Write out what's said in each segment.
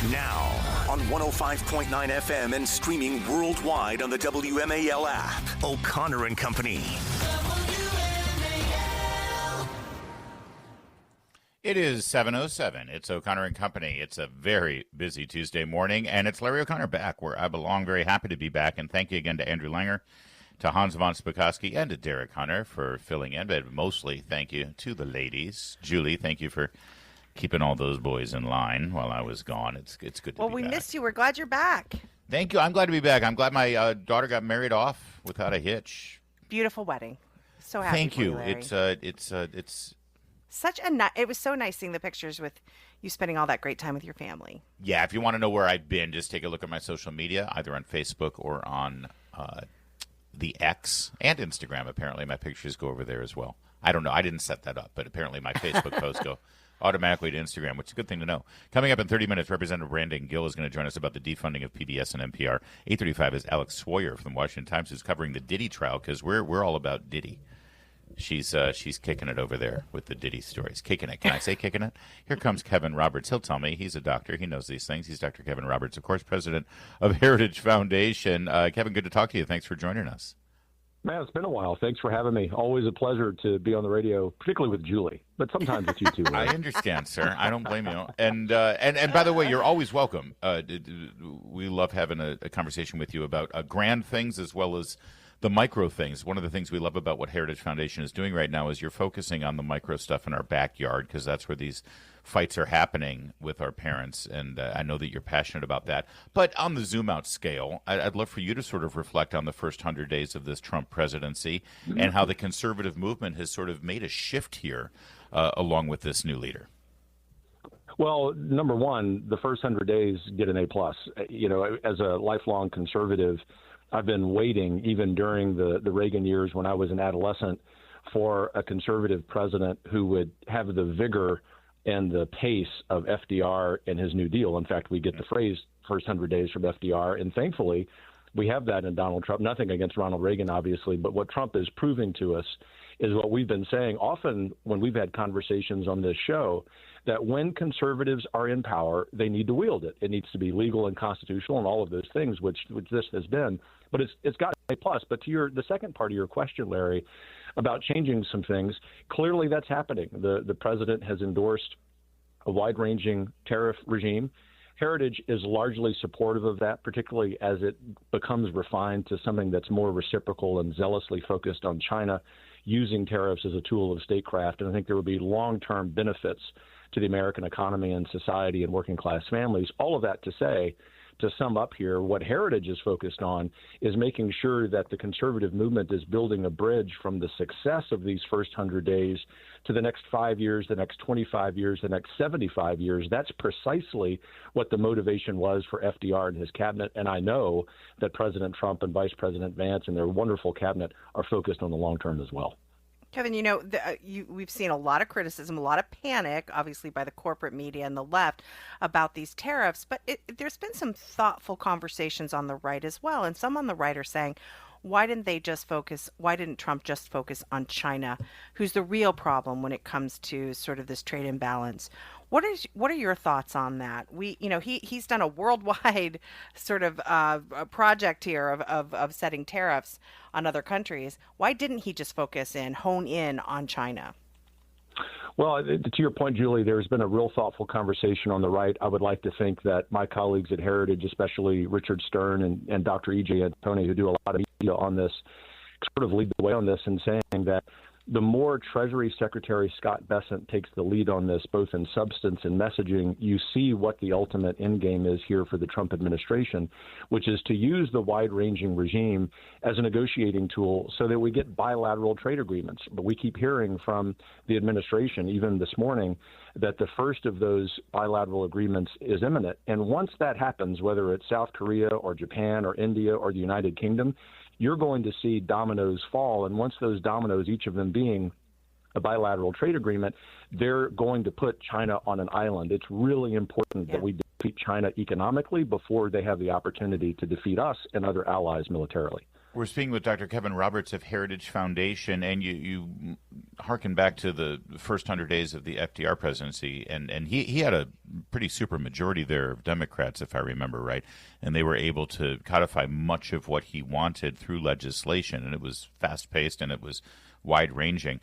Now, on 105.9 FM and streaming worldwide on the WMAL app, O'Connor and Company. It is 7:07. It's O'Connor and Company. It's a very busy Tuesday morning, and it's Larry O'Connor back where I belong. Very happy to be back, and thank you again to Andrew Langer, to Hans von Spakovsky, and to Derek Hunter for filling in, but mostly thank you to the ladies. Julie, thank you for keeping all those boys in line while I was gone. It's good to be back. Well, we missed you. We're glad you're back. Thank you. I'm glad to be back. I'm glad my daughter got married off without a hitch. Beautiful wedding. So happy Thank for you. Larry. It's such a it was so nice seeing the pictures with you spending all that great time with your family. Yeah, if you want to know where I've been, just take a look at my social media, either on Facebook or on the X and Instagram. Apparently, my pictures go over there as well. I don't know. I didn't set that up, but apparently my Facebook posts go automatically to Instagram, which is a good thing to know. Coming up in 30 minutes, Representative Brandon Gill is going to join us about the defunding of PBS and NPR. 8:35 is Alex Sawyer from the Washington Times, who's covering the Diddy trial, because we're all about Diddy. She's kicking it over there with the Diddy stories. Kicking it. Can I say kicking it? Here comes Kevin Roberts. He'll tell me. He's a doctor. He knows these things. He's Dr. Kevin Roberts, of course, president of Heritage Foundation. Kevin, good to talk to you. Thanks for joining us. Man, it's been a while. Thanks for having me. Always a pleasure to be on the radio, particularly with Julie, but sometimes with you too. I understand, sir. I don't blame you. And by the way, you're always welcome. We love having a conversation with you about grand things as well as the micro things. One of the things we love about what Heritage Foundation is doing right now is you're focusing on the micro stuff in our backyard, because that's where these fights are happening with our parents, and I know that you're passionate about that. But on the zoom-out scale, I'd love for you to sort of reflect on the first 100 days of this Trump presidency and how the conservative movement has sort of made a shift here along with this new leader. Well, number one, the first 100 days get an A+. You know, as a lifelong conservative, I've been waiting, even during the Reagan years when I was an adolescent, for a conservative president who would have the vigor and the pace of FDR and his New Deal. In fact, we get the phrase first 100 days from FDR, and thankfully we have that in Donald Trump. Nothing against Ronald Reagan, obviously, but what Trump is proving to us is what we've been saying often when we've had conversations on this show, that when conservatives are in power, they need to wield it. It needs to be legal and constitutional and all of those things, which this has been. But it's got a plus. But to the second part of your question, Larry, about changing some things, clearly that's happening. The president has endorsed a wide-ranging tariff regime. Heritage is largely supportive of that, particularly as it becomes refined to something that's more reciprocal and zealously focused on China, using tariffs as a tool of statecraft. And I think there will be long-term benefits to the American economy and society and working-class families. All of that to say, to sum up here, what Heritage is focused on is making sure that the conservative movement is building a bridge from the success of these first 100 days to the next 5 years, the next 25 years, the next 75 years. That's precisely what the motivation was for FDR and his cabinet. And I know that President Trump and Vice President Vance and their wonderful cabinet are focused on the long term as well. Kevin, you know, we've seen a lot of criticism, a lot of panic, obviously, by the corporate media and the left about these tariffs. But there's been some thoughtful conversations on the right as well. And some on the right are saying, why didn't Trump just focus on China, who's the real problem when it comes to sort of this trade imbalance? What are your thoughts on that? He's done a worldwide sort of project here of setting tariffs on other countries. Why didn't he just hone in on China? Well, to your point, Julie, there's been a real thoughtful conversation on the right. I would like to think that my colleagues at Heritage, especially Richard Stern and Dr. E.J. Antoni, who do a lot of media on this, sort of lead the way on this in saying that the more Treasury Secretary Scott Bessent takes the lead on this, both in substance and messaging, you see what the ultimate end game is here for the Trump administration, which is to use the wide-ranging regime as a negotiating tool so that we get bilateral trade agreements. But we keep hearing from the administration, even this morning, that the first of those bilateral agreements is imminent. And once that happens, whether it's South Korea or Japan or India or the United Kingdom, you're going to see dominoes fall. And once those dominoes, each of them being a bilateral trade agreement, they're going to put China on an island. It's really important that we defeat China economically before they have the opportunity to defeat us and other allies militarily. We're speaking with Dr. Kevin Roberts of Heritage Foundation, and you harken back to the first 100 days of the FDR presidency, and he had a pretty super majority there of Democrats, if I remember right, and they were able to codify much of what he wanted through legislation, and it was fast-paced and it was wide-ranging.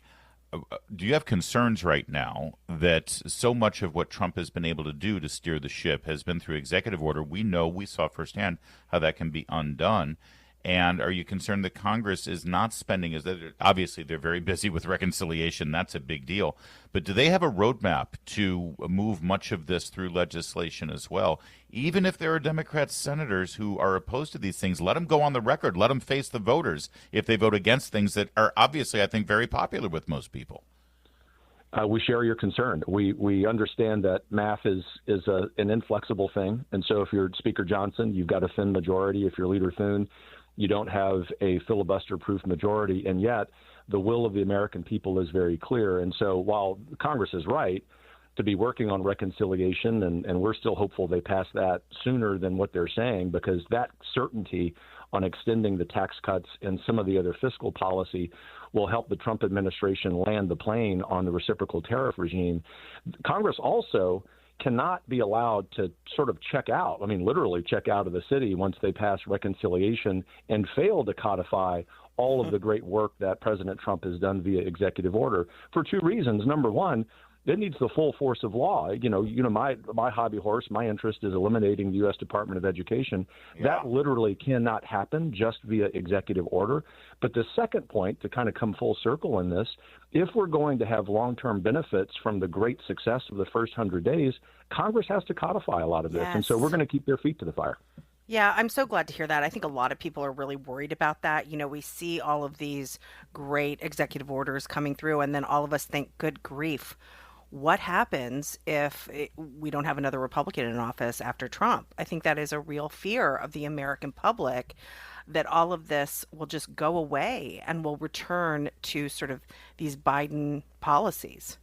Do you have concerns right now that so much of what Trump has been able to do to steer the ship has been through executive order? We saw firsthand how that can be undone. And are you concerned that Congress is not spending as obviously they're very busy with reconciliation? That's a big deal. But do they have a roadmap to move much of this through legislation as well? Even if there are Democrat senators who are opposed to these things, let them go on the record. Let them face the voters if they vote against things that are obviously, I think, very popular with most people. We share your concern. We understand that math is an inflexible thing. And so if you're Speaker Johnson, you've got a thin majority. If you're Leader Thune, you don't have a filibuster-proof majority, and yet the will of the American people is very clear. And so while Congress is right to be working on reconciliation, and we're still hopeful they pass that sooner than what they're saying, because that certainty on extending the tax cuts and some of the other fiscal policy will help the Trump administration land the plane on the reciprocal tariff regime. Congress also cannot be allowed to sort of check out, literally check out of the city once they pass reconciliation and fail to codify all of the great work that President Trump has done via executive order for two reasons. Number one, it needs the full force of law. My hobby horse, my interest is eliminating the U.S. Department of Education. Yeah. That literally cannot happen just via executive order. But the second point, to kind of come full circle in this, if we're going to have long-term benefits from the great success of the first 100 days, Congress has to codify a lot of this. Yes. And so we're going to keep their feet to the fire. Yeah, I'm so glad to hear that. I think a lot of people are really worried about that. We see all of these great executive orders coming through, and then all of us think, good grief, what happens if we don't have another Republican in office after Trump? I think that is a real fear of the American public, that all of this will just go away and will return to sort of these Biden policies.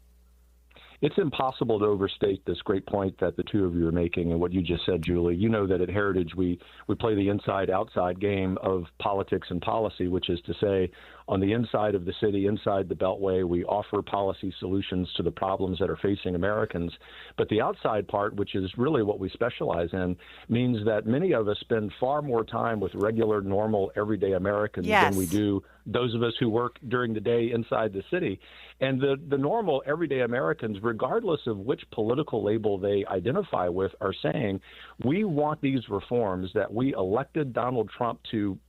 It's impossible to overstate this great point that the two of you are making and what you just said, Julie. You know that at Heritage we play the inside-outside game of politics and policy, which is to say, on the inside of the city, inside the Beltway, we offer policy solutions to the problems that are facing Americans. But the outside part, which is really what we specialize in, means that many of us spend far more time with regular, normal, everyday Americans than we do those of us who work during the day inside the city. And the normal, everyday Americans, regardless of which political label they identify with, are saying, we want these reforms that we elected Donald Trump to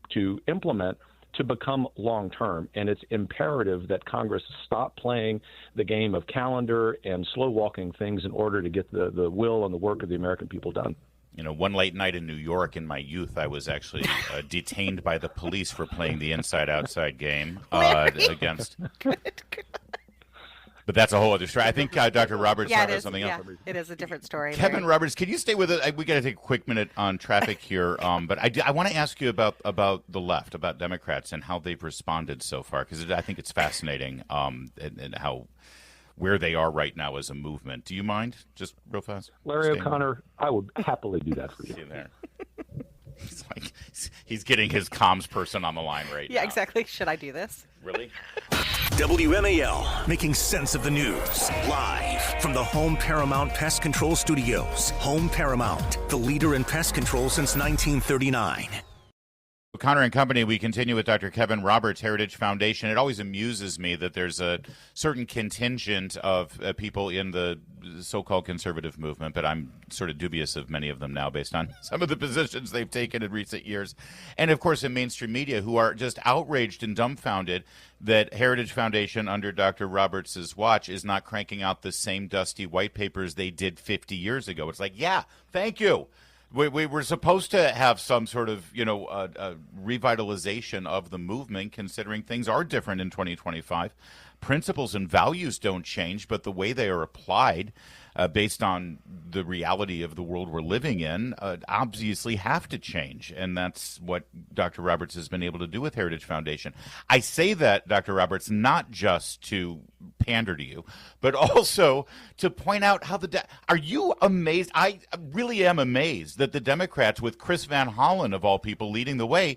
implement to become long-term. And it's imperative that Congress stop playing the game of calendar and slow-walking things in order to get the will and the work of the American people done. One late night in New York in my youth, I was actually detained by the police for playing the inside-outside game against... But that's a whole other story. I think Dr. Roberts has something else. It is a different story. Kevin Roberts, can you stay with it? We got to take a quick minute on traffic here. But I want to ask you about the left, about Democrats, and how they've responded so far, because I think it's fascinating and how where they are right now as a movement. Do you mind, just real fast? Larry O'Connor, I would happily do that for you. See you there. He's getting his comms person on the line right now. Yeah, exactly. Should I do this? Really? WMAL, making sense of the news. Live from the Home Paramount Pest Control Studios. Home Paramount, the leader in pest control since 1939. O'Connor and Company, we continue with Dr. Kevin Roberts, Heritage Foundation. It always amuses me that there's a certain contingent of people in the so-called conservative movement, but I'm sort of dubious of many of them now based on some of the positions they've taken in recent years. And, of course, in mainstream media, who are just outraged and dumbfounded that Heritage Foundation under Dr. Roberts' watch is not cranking out the same dusty white papers they did 50 years ago. It's like, yeah, thank you. We were supposed to have some sort of, revitalization of the movement, considering things are different in 2025. Principles and values don't change, but the way they are applied based on the reality of the world we're living in obviously have to change. And that's what Dr. Roberts has been able to do with Heritage Foundation. I say that, Dr. Roberts, not just to pander to you, but also to point out how are you amazed? I really am amazed that the Democrats, with Chris Van Hollen, of all people, leading the way,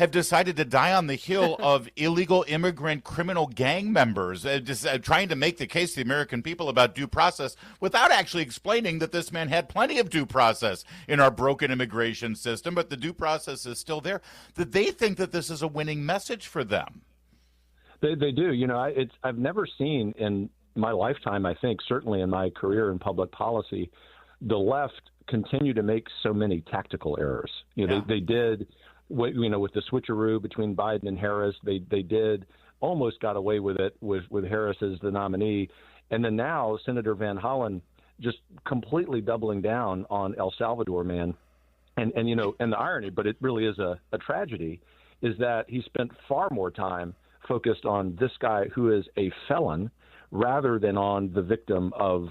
have decided to die on the hill of illegal immigrant criminal gang members, trying to make the case to the American people about due process without actually explaining that this man had plenty of due process in our broken immigration system, but the due process is still there, that they think that this is a winning message for them. They do. You know, I've never seen in my lifetime, I think, certainly in my career in public policy, the left continue to make so many tactical errors. You know, they did, you know, with the switcheroo between Biden and Harris, they did almost got away with it with Harris as the nominee. And then now Senator Van Hollen just completely doubling down on El Salvador, man. And you know, and the irony, but it really is a tragedy, is that he spent far more time focused on this guy who is a felon rather than on the victim of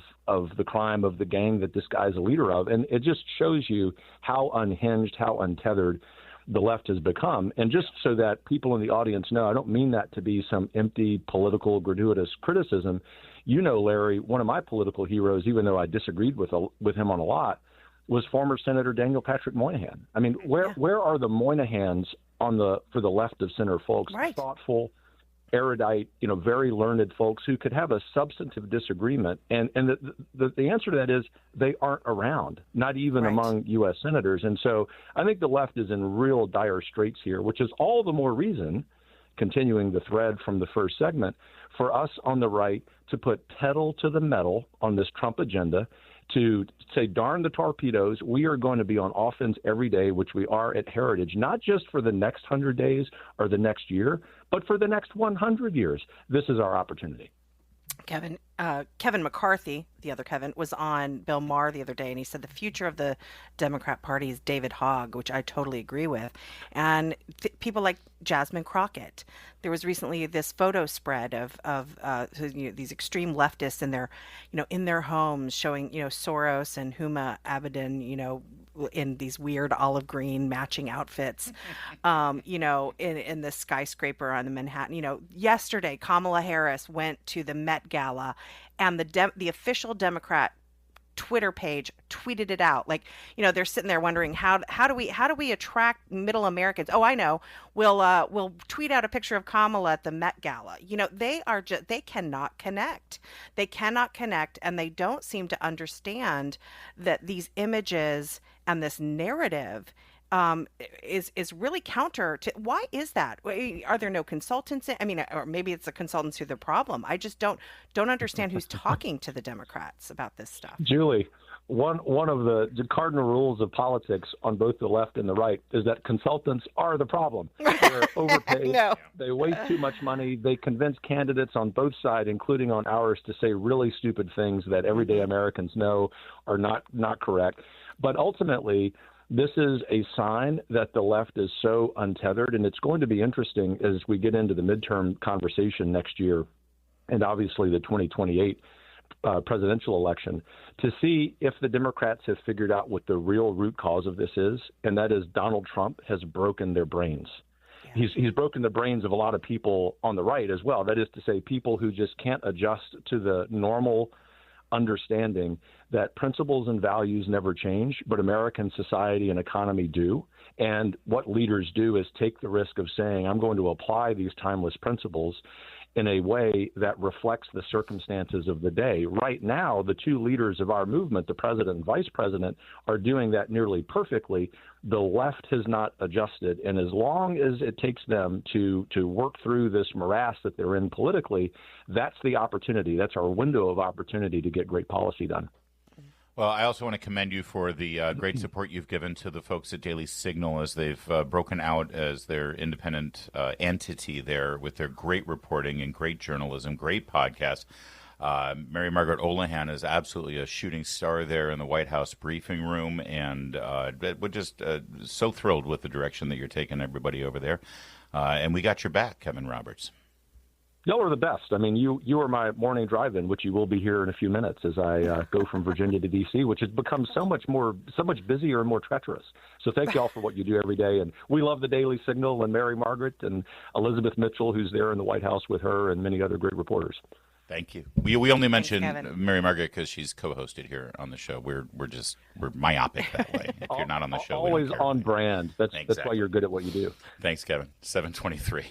the crime of the gang that this guy's a leader of. And it just shows you how unhinged, how untethered the left has become. And just so that people in the audience know, I don't mean that to be some empty political gratuitous criticism. You know, Larry, one of my political heroes, even though I disagreed with him on a lot, was former Senator Daniel Patrick Moynihan. I mean, where are the Moynihans for the left of center folks? Right. Thoughtful, erudite, you know, very learned folks who could have a substantive disagreement. And the answer to that is they aren't around, not even among U.S. senators. And so I think the left is in real dire straits here, which is all the more reason, continuing the thread from the first segment, for us on the right to put pedal to the metal on this Trump agenda, to say, darn the torpedoes, we are going to be on offense every day, which we are at Heritage, not just for the next 100 days or the next year, but for the next 100 years. This is our opportunity. Kevin McCarthy, the other Kevin, was on Bill Maher the other day, and he said the future of the Democrat Party is David Hogg, which I totally agree with. And people like Jasmine Crockett. There was recently this photo spread of these extreme leftists in their homes, showing Soros and Huma Abedin, in these weird olive green matching outfits, in the skyscraper on the Manhattan. Yesterday, Kamala Harris went to the Met Gala, and the official Democrat Twitter page tweeted it out. Like, they're sitting there wondering how do we attract middle Americans? Oh, I know. We'll tweet out a picture of Kamala at the Met Gala. They cannot connect. They cannot connect, and they don't seem to understand that these images and this narrative is really counter to. Why is that? Are there no consultants? Or maybe it's the consultants who are the problem. I just don't understand who's talking to the Democrats about this stuff. Julie, one of the cardinal rules of politics on both the left and the right is that consultants are the problem. They're overpaid. No. They waste too much money. They convince candidates on both sides, including on ours, to say really stupid things that everyday Americans know are not correct. But ultimately, this is a sign that the left is so untethered, and it's going to be interesting as we get into the midterm conversation next year, and obviously the 2028 presidential election, to see if the Democrats have figured out what the real root cause of this is, and that is Donald Trump has broken their brains. Yeah. He's broken the brains of a lot of people on the right as well. That is to say, people who just can't adjust to the normal understanding that principles and values never change, but American society and economy do. And what leaders do is take the risk of saying, I'm going to apply these timeless principles in a way that reflects the circumstances of the day. Right now, the two leaders of our movement, the president and vice president, are doing that nearly perfectly. The left has not adjusted. And as long as it takes them to work through this morass that they're in politically, that's the opportunity. That's our window of opportunity to get great policy done. Well, I also want to commend you for the great support you've given to the folks at Daily Signal as they've broken out as their independent entity there with their great reporting and great journalism, great podcast. Mary Margaret Olohan is absolutely a shooting star there in the White House briefing room, and we're just so thrilled with the direction that you're taking everybody over there. And we got your back, Kevin Roberts. Y'all are the best. I mean, you are my morning drive-in, which you will be here in a few minutes as I go from Virginia to D.C., which has become so much busier and more treacherous. So thank you all for what you do every day. And we love the Daily Signal and Mary Margaret and Elizabeth Mitchell, who's there in the White House with her, and many other great reporters. Thank you. We only mention Kevin. Mary Margaret because she's co-hosted here on the show. We're myopic that way. If you're not on the show, we don't always care. on brand. That's why Exactly. you're good at what you do. Thanks, Kevin. 7:23.